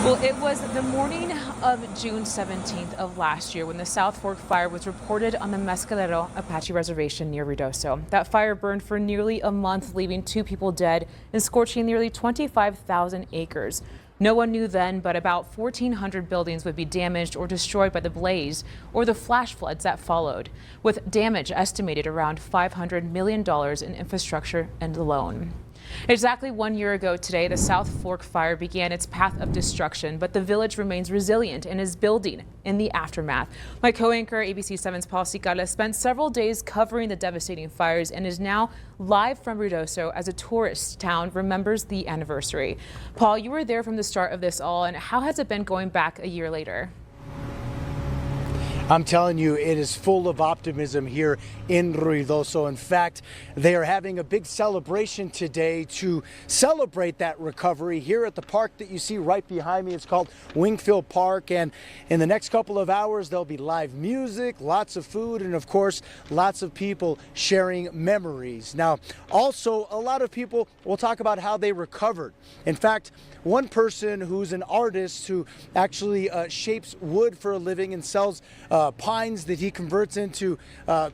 Well, it was the morning of June 17th of last year when the South Fork fire was reported on the Mescalero Apache Reservation near Ruidoso. That fire burned for nearly a month, leaving 2 people dead and scorching nearly 25,000 acres. No one knew then, but about 1,400 buildings would be damaged or destroyed by the blaze or the flash floods that followed, with damage estimated around $500 million in infrastructure and alone. Exactly 1 year ago today, the South Fork fire began its path of destruction, but the village remains resilient and is building in the aftermath. My co-anchor, ABC 7's Paul Cicala, spent several days covering the devastating fires and is now live from Ruidoso as a tourist town remembers the anniversary. Paul, you were there from the start of this all, and how has it been going back a year later? I'm telling you, it is full of optimism here in Ruidoso. In fact, they are having a big celebration today to celebrate that recovery here at the park that you see right behind me. It's called Wingfield Park, and in the next couple of hours there'll be live music, lots of food, and of course lots of people sharing memories. Now, also a lot of people will talk about how they recovered. In fact, one person who's an artist who actually shapes wood for a living and sells pines that he converts into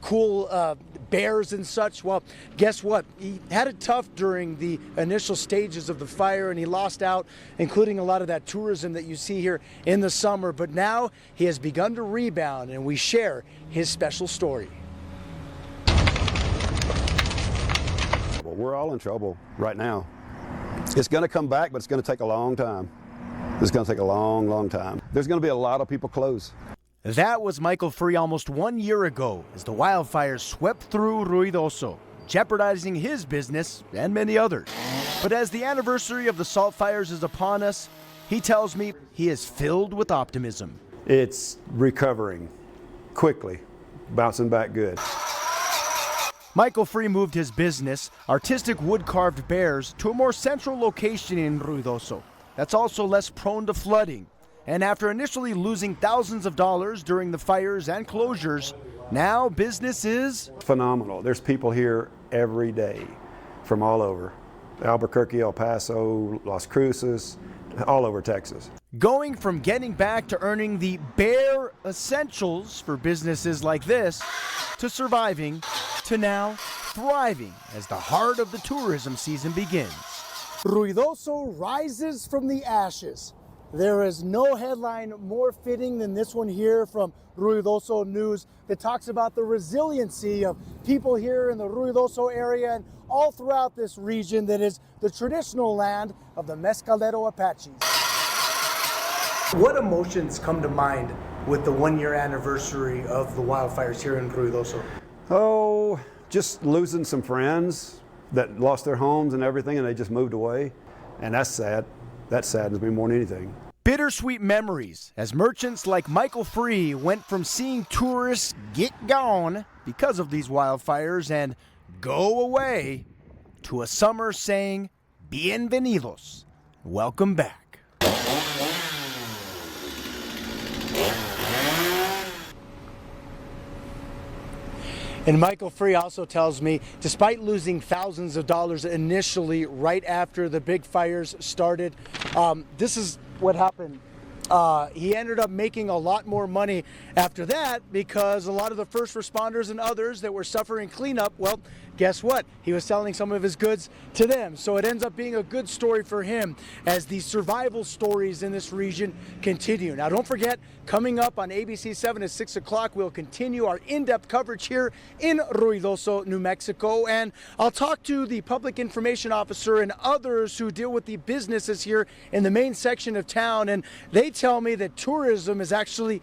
cool bears and such. Well, guess what? He had it tough during the initial stages of the fire and he lost out, including a lot of that tourism that you see here in the summer. But now he has begun to rebound and we share his special story. Well, we're all in trouble right now. It's going to come back, but it's going to take a long time. It's going to take a long, long time. There's going to be a lot of people close. That was Michael Free almost 1 year ago as the wildfires swept through Ruidoso, jeopardizing his business and many others. But as the anniversary of the salt fires is upon us, he tells me he is filled with optimism. It's recovering quickly, bouncing back good. Michael Free moved his business, artistic wood-carved bears, to a more central location in Ruidoso that's also less prone to flooding. And after initially losing thousands of dollars during the fires and closures, now business is phenomenal. There's people here every day from all over. Albuquerque, El Paso, Las Cruces, all over Texas. Going from getting back to earning the bare essentials for businesses like this, to surviving, to now thriving as the heart of the tourism season begins. Ruidoso rises from the ashes. There is no headline more fitting than this one here from Ruidoso News that talks about the resiliency of people here in the Ruidoso area and all throughout this region that is the traditional land of the Mescalero Apaches. What emotions come to mind with the 1 year anniversary of the wildfires here in Ruidoso? Oh, just losing some friends that lost their homes and everything and they just moved away. And that's sad. That saddens me more than anything. Bittersweet memories as merchants like Michael Free went from seeing tourists get gone because of these wildfires and go away to a summer saying, bienvenidos, welcome back. And Michael Free also tells me, despite losing thousands of dollars initially right after the big fires started, this is what happened. He ended up making a lot more money after that because a lot of the first responders and others that were suffering cleanup, well, guess what? He was selling some of his goods to them. So it ends up being a good story for him as the survival stories in this region continue. Now, don't forget, coming up on ABC 7 at 6 o'clock, we'll continue our in-depth coverage here in Ruidoso, New Mexico. And I'll talk to the public information officer and others who deal with the businesses here in the main section of town. And they tell me that tourism is actually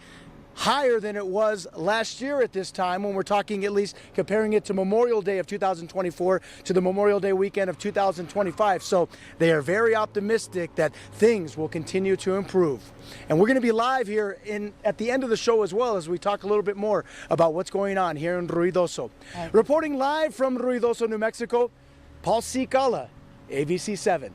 higher than it was last year at this time, when we're talking, at least comparing it to Memorial Day of 2024 to the Memorial Day weekend of 2025. So they are very optimistic that things will continue to improve. And we're going to be live here at the end of the show as well as we talk a little bit more about what's going on here in Ruidoso. Reporting live from Ruidoso, New Mexico, Paul Cicala, ABC 7.